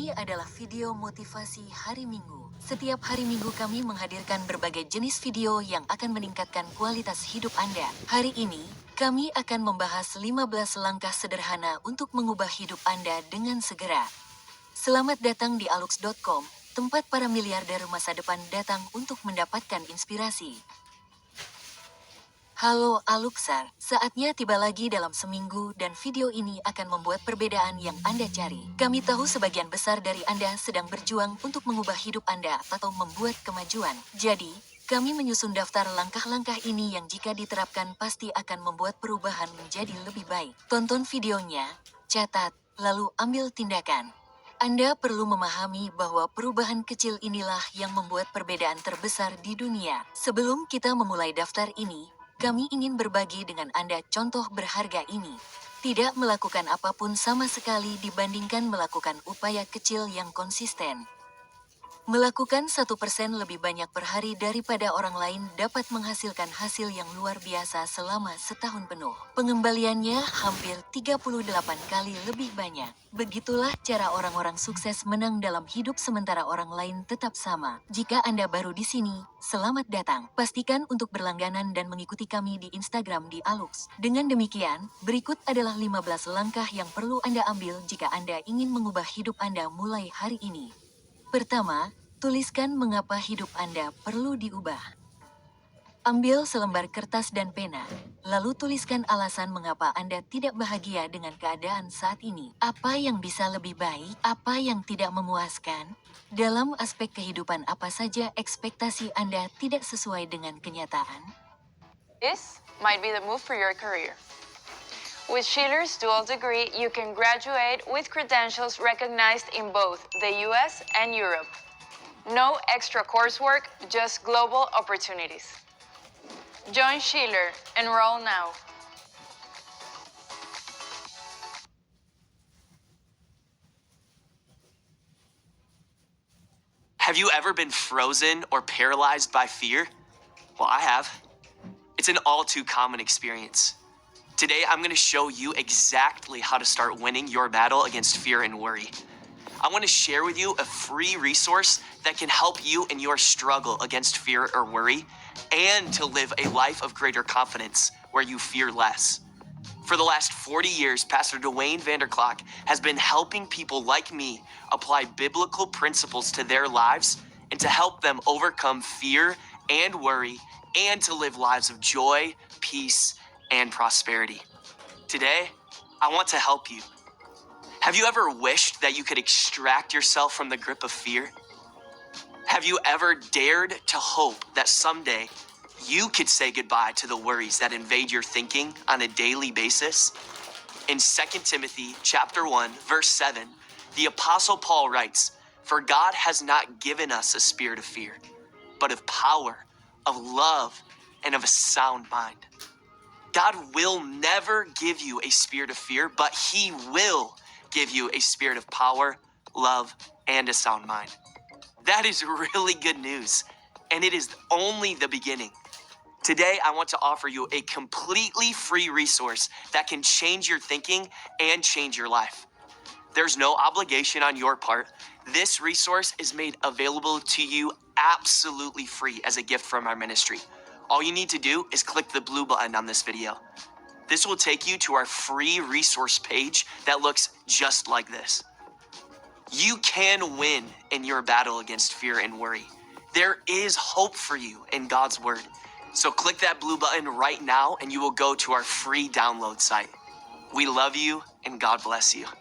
Ini adalah video motivasi hari Minggu. Setiap hari Minggu kami menghadirkan berbagai jenis video yang akan meningkatkan kualitas hidup Anda. Hari ini, kami akan membahas 15 langkah sederhana untuk mengubah hidup Anda dengan segera. Selamat datang di alux.com, tempat para miliarder masa depan datang untuk mendapatkan inspirasi. Halo Aluxar, saatnya tiba lagi dalam seminggu dan video ini akan membuat perbedaan yang Anda cari. Kami tahu sebagian besar dari Anda sedang berjuang untuk mengubah hidup Anda atau membuat kemajuan. Jadi, kami menyusun daftar langkah-langkah ini yang jika diterapkan pasti akan membuat perubahan menjadi lebih baik. Tonton videonya, catat, lalu ambil tindakan. Anda perlu memahami bahwa perubahan kecil inilah yang membuat perbedaan terbesar di dunia. Sebelum kita memulai daftar ini, kami ingin berbagi dengan Anda contoh berharga ini. Tidak melakukan apapun sama sekali dibandingkan melakukan upaya kecil yang konsisten. Melakukan 1% lebih banyak per hari daripada orang lain dapat menghasilkan hasil yang luar biasa selama setahun penuh. Pengembaliannya hampir 38 kali lebih banyak. Begitulah cara orang-orang sukses menang dalam hidup sementara orang lain tetap sama. Jika Anda baru di sini, selamat datang. Pastikan untuk berlangganan dan mengikuti kami di Instagram di Alux. Dengan demikian, berikut adalah 15 langkah yang perlu Anda ambil jika Anda ingin mengubah hidup Anda mulai hari ini. Pertama, tuliskan mengapa hidup Anda perlu diubah. Ambil selembar kertas dan pena, lalu tuliskan alasan mengapa Anda tidak bahagia dengan keadaan saat ini. Apa yang bisa lebih baik, apa yang tidak memuaskan. Dalam aspek kehidupan apa saja ekspektasi Anda tidak sesuai dengan kenyataan. This might be the move for your career. With Schiller's dual degree, you can graduate with credentials recognized in both the US and Europe. No extra coursework, just global opportunities. Join Schiller. Enroll now. Have you ever been frozen or paralyzed by fear? Well, I have. It's an all too common experience. Today, I'm going to show you exactly how to start winning your battle against fear and worry. I want to share with you a free resource that can help you in your struggle against fear or worry and to live a life of greater confidence where you fear less. For the last 40 years, Pastor Dwayne Vanderklok has been helping people like me apply biblical principles to their lives and to help them overcome fear and worry and to live lives of joy, peace, and prosperity. Today, I want to help you. Have you ever wished that you could extract yourself from the grip of fear? Have you ever dared to hope that someday you could say goodbye to the worries that invade your thinking on a daily basis? In 2 Timothy chapter 1, verse 7, the Apostle Paul writes, "For God has not given us a spirit of fear, but of power, of love, and of a sound mind." God will never give you a spirit of fear, but He will give you a spirit of power, love, and a sound mind. That is really good news, and it is only the beginning. Today, I want to offer you a completely free resource that can change your thinking and change your life. There's no obligation on your part. This resource is made available to you absolutely free as a gift from our ministry. All you need to do is click the blue button on this video. This will take you to our free resource page that looks just like this. You can win in your battle against fear and worry. There is hope for you in God's word. So click that blue button right now and you will go to our free download site. We love you and God bless you.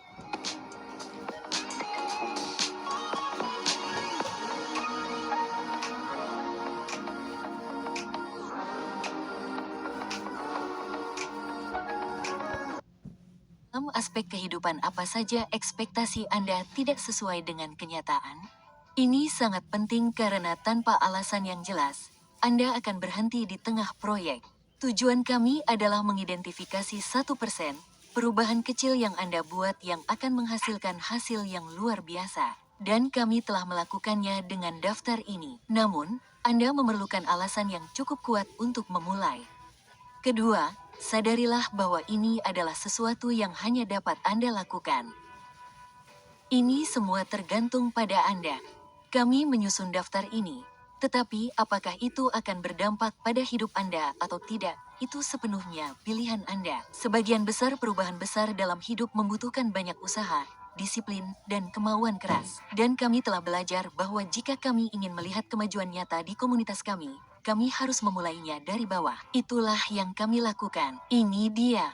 Dalam aspek kehidupan apa saja ekspektasi Anda tidak sesuai dengan kenyataan? Ini sangat penting karena tanpa alasan yang jelas, Anda akan berhenti di tengah proyek. Tujuan kami adalah mengidentifikasi 1% perubahan kecil yang Anda buat yang akan menghasilkan hasil yang luar biasa. Dan kami telah melakukannya dengan daftar ini. Namun, Anda memerlukan alasan yang cukup kuat untuk memulai. Kedua, sadarilah bahwa ini adalah sesuatu yang hanya dapat Anda lakukan. Ini semua tergantung pada Anda. Kami menyusun daftar ini, tetapi apakah itu akan berdampak pada hidup Anda atau tidak, itu sepenuhnya pilihan Anda. Sebagian besar perubahan besar dalam hidup membutuhkan banyak usaha, disiplin, dan kemauan keras. Dan kami telah belajar bahwa jika kami ingin melihat kemajuan nyata di komunitas kami harus memulainya dari bawah. Itulah yang kami lakukan. Ini dia.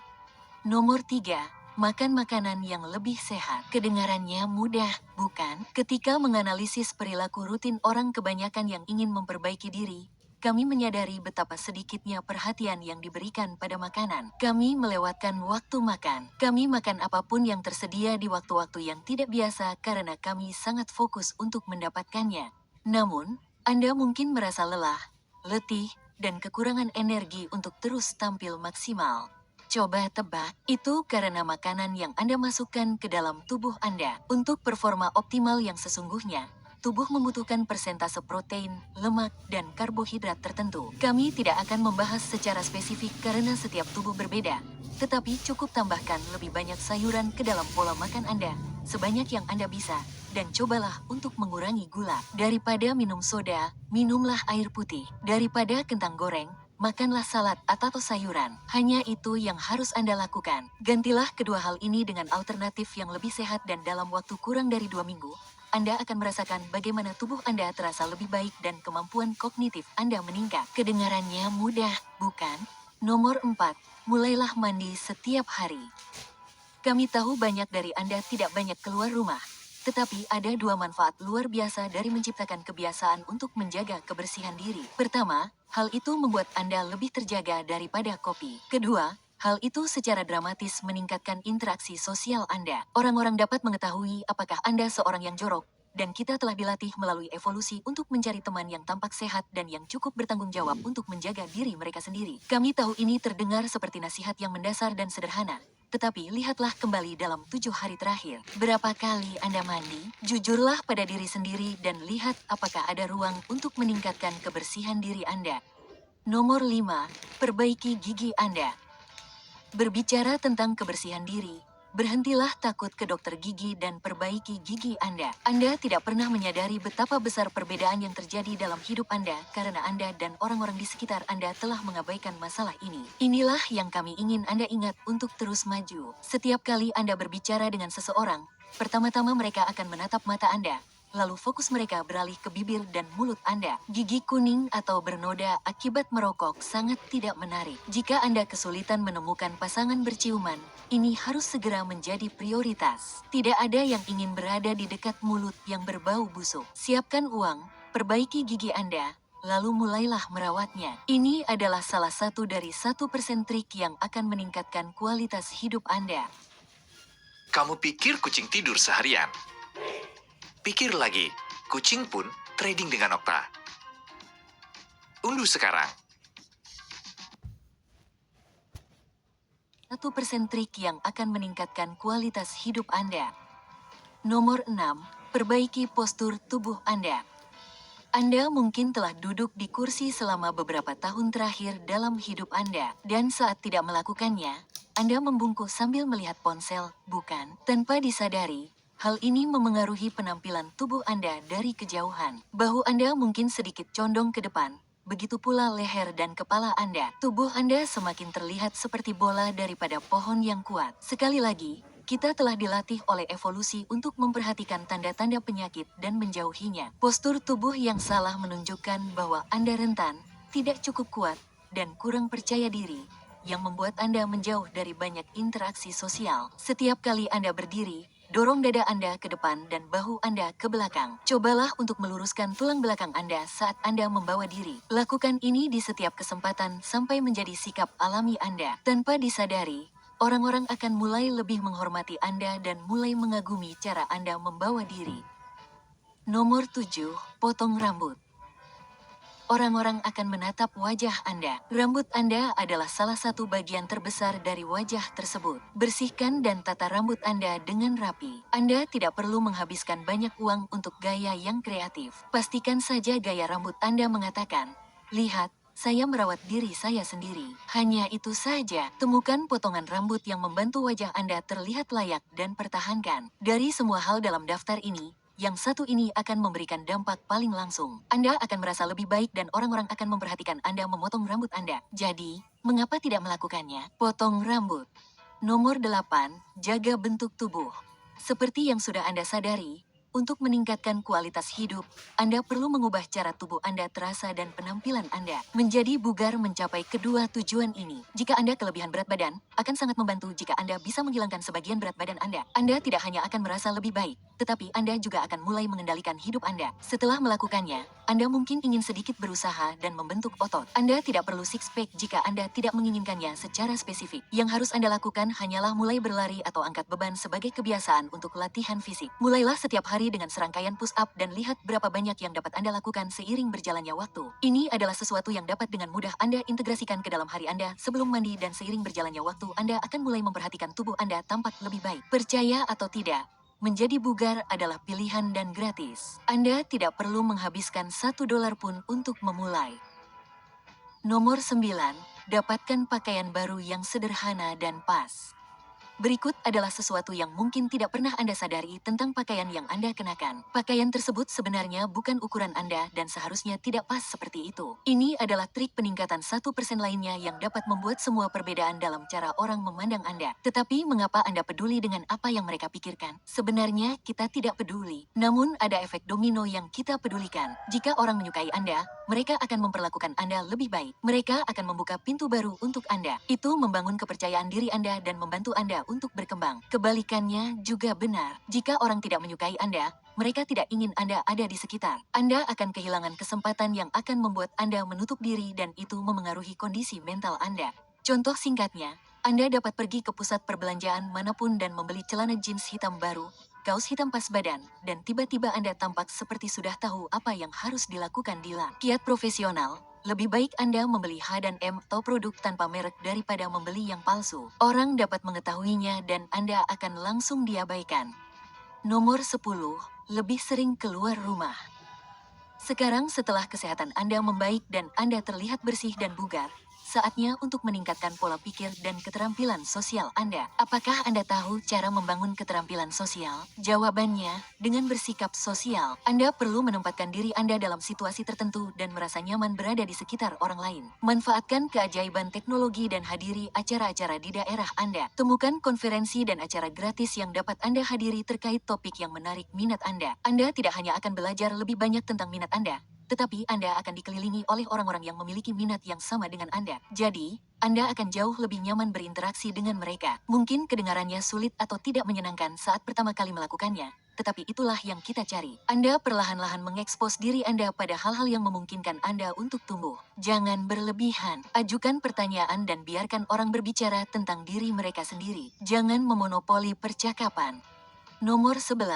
Nomor 3. Makan makanan yang lebih sehat. Kedengarannya mudah, bukan? Ketika menganalisis perilaku rutin orang kebanyakan yang ingin memperbaiki diri, kami menyadari betapa sedikitnya perhatian yang diberikan pada makanan. Kami melewatkan waktu makan. Kami makan apapun yang tersedia di waktu-waktu yang tidak biasa karena kami sangat fokus untuk mendapatkannya. Namun, Anda mungkin merasa lelah, letih, dan kekurangan energi untuk terus tampil maksimal. Coba tebak, itu karena makanan yang Anda masukkan ke dalam tubuh Anda. Untuk performa optimal yang sesungguhnya, tubuh membutuhkan persentase protein, lemak, dan karbohidrat tertentu. Kami tidak akan membahas secara spesifik karena setiap tubuh berbeda, tetapi cukup tambahkan lebih banyak sayuran ke dalam pola makan Anda, sebanyak yang Anda bisa, dan cobalah untuk mengurangi gula. Daripada minum soda, minumlah air putih. Daripada kentang goreng, makanlah salad atau sayuran. Hanya itu yang harus Anda lakukan. Gantilah kedua hal ini dengan alternatif yang lebih sehat dan dalam waktu kurang dari 2 minggu, Anda akan merasakan bagaimana tubuh Anda terasa lebih baik dan kemampuan kognitif Anda meningkat. Kedengarannya mudah, bukan? Nomor 4. Mulailah mandi setiap hari. Kami tahu banyak dari Anda tidak banyak keluar rumah. Tetapi ada 2 manfaat luar biasa dari menciptakan kebiasaan untuk menjaga kebersihan diri. Pertama, hal itu membuat Anda lebih terjaga daripada kopi. Kedua, hal itu secara dramatis meningkatkan interaksi sosial Anda. Orang-orang dapat mengetahui apakah Anda seorang yang jorok, dan kita telah dilatih melalui evolusi untuk mencari teman yang tampak sehat dan yang cukup bertanggung jawab untuk menjaga diri mereka sendiri. Kami tahu ini terdengar seperti nasihat yang mendasar dan sederhana. Tetapi lihatlah kembali dalam 7 hari terakhir. Berapa kali Anda mandi? Jujurlah pada diri sendiri dan lihat apakah ada ruang untuk meningkatkan kebersihan diri Anda. Nomor 5. Perbaiki gigi Anda. Berbicara tentang kebersihan diri, berhentilah takut ke dokter gigi dan perbaiki gigi Anda. Anda tidak pernah menyadari betapa besar perbedaan yang terjadi dalam hidup Anda karena Anda dan orang-orang di sekitar Anda telah mengabaikan masalah ini. Inilah yang kami ingin Anda ingat untuk terus maju. Setiap kali Anda berbicara dengan seseorang, pertama-tama mereka akan menatap mata Anda. Lalu fokus mereka beralih ke bibir dan mulut Anda. Gigi kuning atau bernoda akibat merokok sangat tidak menarik. Jika Anda kesulitan menemukan pasangan berciuman, ini harus segera menjadi prioritas. Tidak ada yang ingin berada di dekat mulut yang berbau busuk. Siapkan uang, perbaiki gigi Anda, lalu mulailah merawatnya. Ini adalah salah satu dari 1% trik yang akan meningkatkan kualitas hidup Anda. Kamu pikir kucing tidur seharian? Pikir lagi, kucing pun trading dengan Okta. Unduh sekarang. 1% trik yang akan meningkatkan kualitas hidup Anda. Nomor 6. Perbaiki postur tubuh Anda. Anda mungkin telah duduk di kursi selama beberapa tahun terakhir dalam hidup Anda, dan saat tidak melakukannya, Anda membungkuk sambil melihat ponsel, bukan? Tanpa disadari, hal ini memengaruhi penampilan tubuh Anda dari kejauhan. Bahu Anda mungkin sedikit condong ke depan, begitu pula leher dan kepala Anda. Tubuh Anda semakin terlihat seperti bola daripada pohon yang kuat. Sekali lagi, kita telah dilatih oleh evolusi untuk memperhatikan tanda-tanda penyakit dan menjauhinya. Postur tubuh yang salah menunjukkan bahwa Anda rentan, tidak cukup kuat, dan kurang percaya diri, yang membuat Anda menjauh dari banyak interaksi sosial. Setiap kali Anda berdiri, dorong dada Anda ke depan dan bahu Anda ke belakang. Cobalah untuk meluruskan tulang belakang Anda saat Anda membawa diri. Lakukan ini di setiap kesempatan sampai menjadi sikap alami Anda. Tanpa disadari, orang-orang akan mulai lebih menghormati Anda dan mulai mengagumi cara Anda membawa diri. Nomor 7. Potong rambut. Orang-orang akan menatap wajah Anda. Rambut Anda adalah salah satu bagian terbesar dari wajah tersebut. Bersihkan dan tata rambut Anda dengan rapi. Anda tidak perlu menghabiskan banyak uang untuk gaya yang kreatif. Pastikan saja gaya rambut Anda mengatakan, "Lihat, Saya merawat diri saya sendiri. Hanya itu saja. Temukan potongan rambut yang membantu wajah Anda terlihat layak dan pertahankan. Dari semua hal dalam daftar ini, yang satu ini akan memberikan dampak paling langsung. Anda akan merasa lebih baik dan orang-orang akan memperhatikan Anda memotong rambut Anda. Jadi, mengapa tidak melakukannya? Potong rambut. Nomor 8, jaga bentuk tubuh. Seperti yang sudah Anda sadari, untuk meningkatkan kualitas hidup, Anda perlu mengubah cara tubuh Anda terasa dan penampilan Anda. Menjadi bugar mencapai kedua tujuan ini. Jika Anda kelebihan berat badan, akan sangat membantu jika Anda bisa menghilangkan sebagian berat badan Anda. Anda tidak hanya akan merasa lebih baik, tetapi Anda juga akan mulai mengendalikan hidup Anda. Setelah melakukannya, Anda mungkin ingin sedikit berusaha dan membentuk otot. Anda tidak perlu six-pack jika Anda tidak menginginkannya secara spesifik. Yang harus Anda lakukan hanyalah mulai berlari atau angkat beban sebagai kebiasaan untuk latihan fisik. Mulailah setiap hari dengan serangkaian push-up dan lihat berapa banyak yang dapat Anda lakukan seiring berjalannya waktu. Ini adalah sesuatu yang dapat dengan mudah Anda integrasikan ke dalam hari Anda sebelum mandi dan seiring berjalannya waktu Anda akan mulai memperhatikan tubuh Anda tampak lebih baik. Percaya atau tidak, menjadi bugar adalah pilihan dan gratis. Anda tidak perlu menghabiskan $1 pun untuk memulai. Nomor 9, dapatkan pakaian baru yang sederhana dan pas. Berikut adalah sesuatu yang mungkin tidak pernah Anda sadari tentang pakaian yang Anda kenakan. Pakaian tersebut sebenarnya bukan ukuran Anda dan seharusnya tidak pas seperti itu. Ini adalah trik peningkatan 1% lainnya yang dapat membuat semua perbedaan dalam cara orang memandang Anda. Tetapi mengapa Anda peduli dengan apa yang mereka pikirkan? Sebenarnya kita tidak peduli. Namun ada efek domino yang kita pedulikan. Jika orang menyukai Anda, mereka akan memperlakukan Anda lebih baik. Mereka akan membuka pintu baru untuk Anda. Itu membangun kepercayaan diri Anda dan membantu Anda untuk berkembang. Kebalikannya juga benar. Jika orang tidak menyukai Anda, mereka tidak ingin Anda ada di sekitar. Anda akan kehilangan kesempatan yang akan membuat Anda menutup diri dan itu memengaruhi kondisi mental Anda. Contoh singkatnya, Anda dapat pergi ke pusat perbelanjaan manapun dan membeli celana jeans hitam baru, kaos hitam pas badan, dan tiba-tiba Anda tampak seperti sudah tahu apa yang harus dilakukan di kiat profesional. Lebih baik Anda membeli H&M atau produk tanpa merek daripada membeli yang palsu. Orang dapat mengetahuinya dan Anda akan langsung diabaikan. Nomor 10, lebih sering keluar rumah. Sekarang setelah kesehatan Anda membaik dan Anda terlihat bersih dan bugar, saatnya untuk meningkatkan pola pikir dan keterampilan sosial Anda. Apakah Anda tahu cara membangun keterampilan sosial? Jawabannya, dengan bersikap sosial. Anda perlu menempatkan diri Anda dalam situasi tertentu dan merasa nyaman berada di sekitar orang lain. Manfaatkan keajaiban teknologi dan hadiri acara-acara di daerah Anda. Temukan konferensi dan acara gratis yang dapat Anda hadiri terkait topik yang menarik minat Anda. Anda tidak hanya akan belajar lebih banyak tentang minat Anda, tetapi Anda akan dikelilingi oleh orang-orang yang memiliki minat yang sama dengan Anda. Jadi, Anda akan jauh lebih nyaman berinteraksi dengan mereka. Mungkin kedengarannya sulit atau tidak menyenangkan saat pertama kali melakukannya, tetapi itulah yang kita cari. Anda perlahan-lahan mengekspos diri Anda pada hal-hal yang memungkinkan Anda untuk tumbuh. Jangan berlebihan. Ajukan pertanyaan dan biarkan orang berbicara tentang diri mereka sendiri. Jangan memonopoli percakapan. Nomor 11,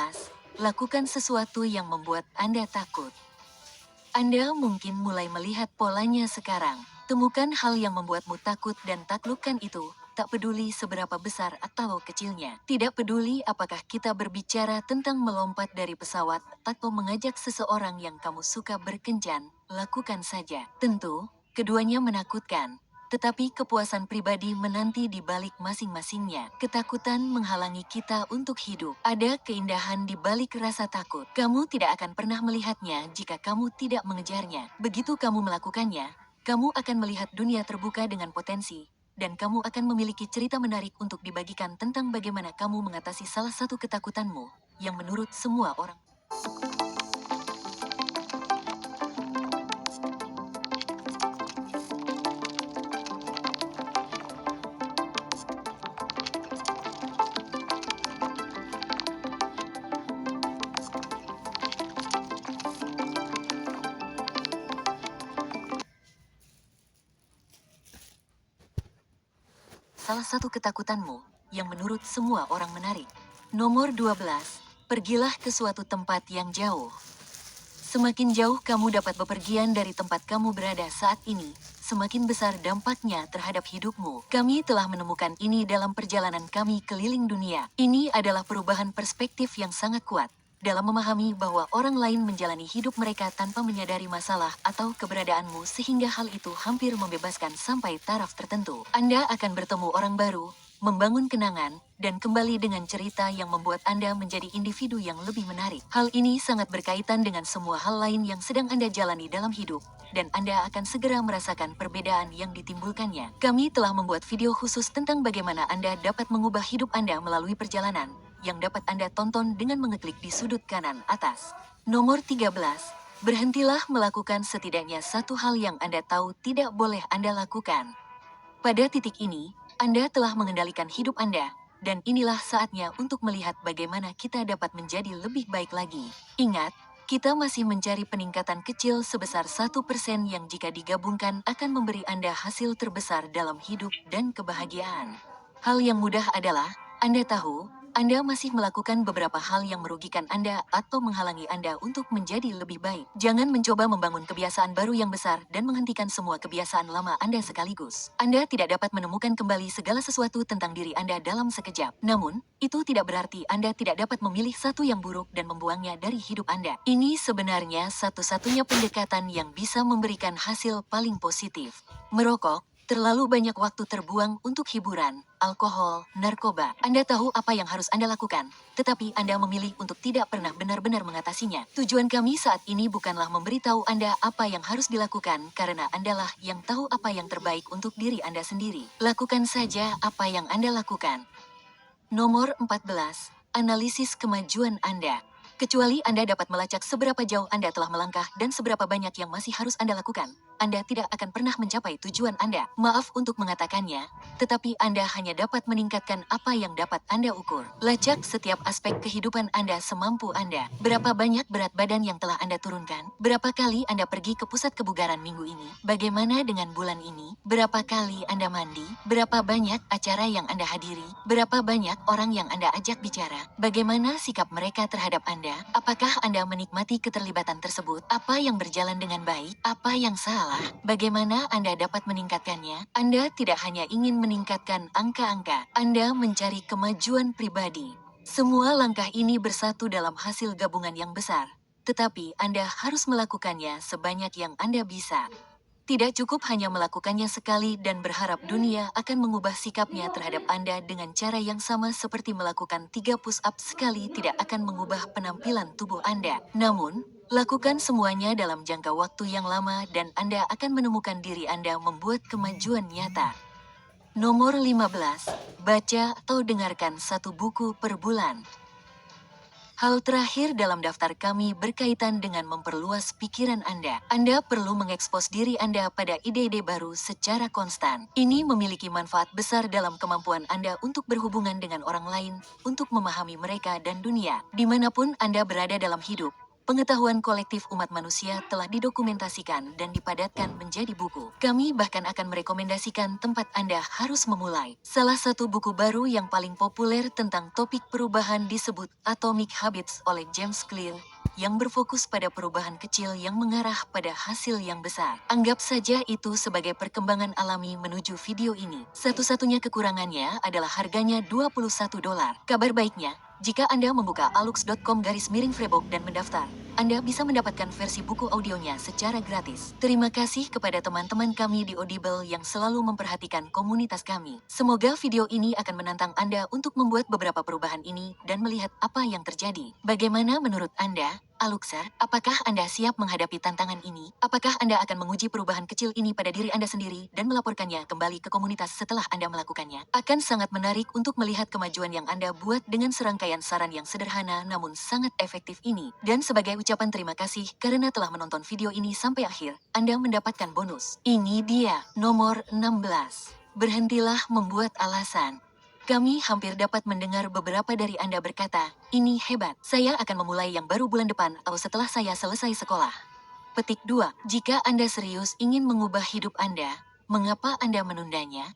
lakukan sesuatu yang membuat Anda takut. Anda mungkin mulai melihat polanya sekarang. Temukan hal yang membuatmu takut dan taklukkan itu, tak peduli seberapa besar atau kecilnya. Tidak peduli apakah kita berbicara tentang melompat dari pesawat atau mengajak seseorang yang kamu suka berkencan, lakukan saja. Tentu, keduanya menakutkan. Tetapi kepuasan pribadi menanti di balik masing-masingnya. Ketakutan menghalangi kita untuk hidup. Ada keindahan di balik rasa takut. Kamu tidak akan pernah melihatnya jika kamu tidak mengejarnya. Begitu kamu melakukannya, kamu akan melihat dunia terbuka dengan potensi, dan kamu akan memiliki cerita menarik untuk dibagikan tentang bagaimana kamu mengatasi salah satu ketakutanmu, yang menurut semua orang. Salah satu ketakutanmu, yang menurut semua orang menarik. Nomor 12, pergilah ke suatu tempat yang jauh. Semakin jauh kamu dapat bepergian dari tempat kamu berada saat ini, semakin besar dampaknya terhadap hidupmu. Kami telah menemukan ini dalam perjalanan kami keliling dunia. Ini adalah perubahan perspektif yang sangat kuat, dalam memahami bahwa orang lain menjalani hidup mereka tanpa menyadari masalah atau keberadaanmu sehingga hal itu hampir membebaskan sampai taraf tertentu. Anda akan bertemu orang baru, membangun kenangan, dan kembali dengan cerita yang membuat Anda menjadi individu yang lebih menarik. Hal ini sangat berkaitan dengan semua hal lain yang sedang Anda jalani dalam hidup, dan Anda akan segera merasakan perbedaan yang ditimbulkannya. Kami telah membuat video khusus tentang bagaimana Anda dapat mengubah hidup Anda melalui perjalanan, yang dapat Anda tonton dengan mengeklik di sudut kanan atas. Nomor 13. Berhentilah melakukan setidaknya satu hal yang Anda tahu tidak boleh Anda lakukan. Pada titik ini, Anda telah mengendalikan hidup Anda, dan inilah saatnya untuk melihat bagaimana kita dapat menjadi lebih baik lagi. Ingat, kita masih mencari peningkatan kecil sebesar 1% yang jika digabungkan akan memberi Anda hasil terbesar dalam hidup dan kebahagiaan. Hal yang mudah adalah, Anda tahu, Anda masih melakukan beberapa hal yang merugikan Anda atau menghalangi Anda untuk menjadi lebih baik. Jangan mencoba membangun kebiasaan baru yang besar dan menghentikan semua kebiasaan lama Anda sekaligus. Anda tidak dapat menemukan kembali segala sesuatu tentang diri Anda dalam sekejap. Namun, itu tidak berarti Anda tidak dapat memilih satu yang buruk dan membuangnya dari hidup Anda. Ini sebenarnya satu-satunya pendekatan yang bisa memberikan hasil paling positif. Merokok, terlalu banyak waktu terbuang untuk hiburan, alkohol, narkoba. Anda tahu apa yang harus Anda lakukan, tetapi Anda memilih untuk tidak pernah benar-benar mengatasinya. Tujuan kami saat ini bukanlah memberitahu Anda apa yang harus dilakukan, karena Andalah yang tahu apa yang terbaik untuk diri Anda sendiri. Lakukan saja apa yang Anda lakukan. Nomor 14. Analisis kemajuan Anda. Kecuali Anda dapat melacak seberapa jauh Anda telah melangkah dan seberapa banyak yang masih harus Anda lakukan, Anda tidak akan pernah mencapai tujuan Anda. Maaf untuk mengatakannya, tetapi Anda hanya dapat meningkatkan apa yang dapat Anda ukur. Lacak setiap aspek kehidupan Anda semampu Anda. Berapa banyak berat badan yang telah Anda turunkan? Berapa kali Anda pergi ke pusat kebugaran minggu ini? Bagaimana dengan bulan ini? Berapa kali Anda mandi? Berapa banyak acara yang Anda hadiri? Berapa banyak orang yang Anda ajak bicara? Bagaimana sikap mereka terhadap Anda? Apakah Anda menikmati keterlibatan tersebut? Apa yang berjalan dengan baik? Apa yang salah? Bagaimana Anda dapat meningkatkannya? Anda tidak hanya ingin meningkatkan angka-angka, Anda mencari kemajuan pribadi. Semua langkah ini bersatu dalam hasil gabungan yang besar, tetapi Anda harus melakukannya sebanyak yang Anda bisa. Tidak cukup hanya melakukannya sekali dan berharap dunia akan mengubah sikapnya terhadap Anda dengan cara yang sama seperti melakukan 3 push-up sekali tidak akan mengubah penampilan tubuh Anda. Namun, lakukan semuanya dalam jangka waktu yang lama dan Anda akan menemukan diri Anda membuat kemajuan nyata. Nomor 15. Baca atau dengarkan satu buku per bulan. Hal terakhir dalam daftar kami berkaitan dengan memperluas pikiran Anda. Anda perlu mengekspos diri Anda pada ide-ide baru secara konstan. Ini memiliki manfaat besar dalam kemampuan Anda untuk berhubungan dengan orang lain, untuk memahami mereka dan dunia. Dimanapun Anda berada dalam hidup, pengetahuan kolektif umat manusia telah didokumentasikan dan dipadatkan menjadi buku. Kami bahkan akan merekomendasikan tempat Anda harus memulai. Salah satu buku baru yang paling populer tentang topik perubahan disebut Atomic Habits oleh James Clear, yang berfokus pada perubahan kecil yang mengarah pada hasil yang besar. Anggap saja itu sebagai perkembangan alami menuju video ini. Satu-satunya kekurangannya adalah harganya $21. Kabar baiknya, jika Anda membuka alux.com/Freiburg dan mendaftar, Anda bisa mendapatkan versi buku audionya secara gratis. Terima kasih kepada teman-teman kami di Audible yang selalu memperhatikan komunitas kami. Semoga video ini akan menantang Anda untuk membuat beberapa perubahan ini dan melihat apa yang terjadi. Bagaimana menurut Anda? Aluxer, apakah Anda siap menghadapi tantangan ini? Apakah Anda akan menguji perubahan kecil ini pada diri Anda sendiri dan melaporkannya kembali ke komunitas setelah Anda melakukannya? Akan sangat menarik untuk melihat kemajuan yang Anda buat dengan serangkaian saran yang sederhana namun sangat efektif ini. Dan sebagai ucapan terima kasih karena telah menonton video ini sampai akhir, Anda mendapatkan bonus. Ini dia, nomor 16. Berhentilah membuat alasan. Kami hampir dapat mendengar beberapa dari Anda berkata, ini hebat, saya akan memulai yang baru bulan depan atau setelah saya selesai sekolah. Petik 2. Jika Anda serius ingin mengubah hidup Anda, mengapa Anda menundanya?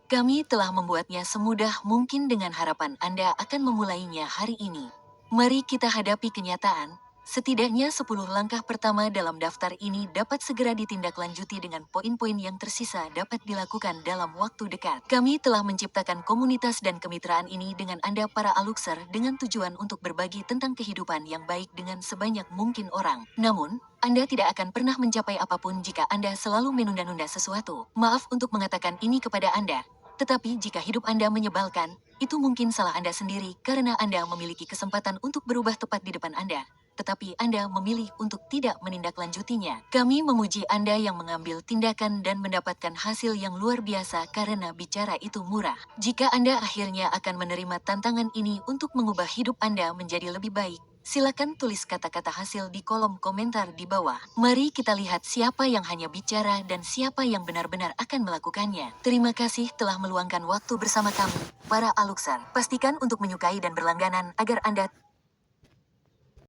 Kami telah membuatnya semudah mungkin dengan harapan Anda akan memulainya hari ini. Mari kita hadapi kenyataan, Setidaknya 10 langkah pertama dalam daftar ini dapat segera ditindaklanjuti dengan poin-poin yang tersisa dapat dilakukan dalam waktu dekat. Kami telah menciptakan komunitas dan kemitraan ini dengan Anda para Aluxer dengan tujuan untuk berbagi tentang kehidupan yang baik dengan sebanyak mungkin orang. Namun, Anda tidak akan pernah mencapai apapun jika Anda selalu menunda-nunda sesuatu. Maaf untuk mengatakan ini kepada Anda, tetapi jika hidup Anda menyebalkan, itu mungkin salah Anda sendiri karena Anda memiliki kesempatan untuk berubah tepat di depan Anda. Tetapi Anda memilih untuk tidak menindaklanjutinya. Kami memuji Anda yang mengambil tindakan dan mendapatkan hasil yang luar biasa karena bicara itu murah. Jika Anda akhirnya akan menerima tantangan ini untuk mengubah hidup Anda menjadi lebih baik, silakan tulis kata-kata hasil di kolom komentar di bawah. Mari kita lihat siapa yang hanya bicara dan siapa yang benar-benar akan melakukannya. Terima kasih telah meluangkan waktu bersama kami, para Aluxer. Pastikan untuk menyukai dan berlangganan agar Anda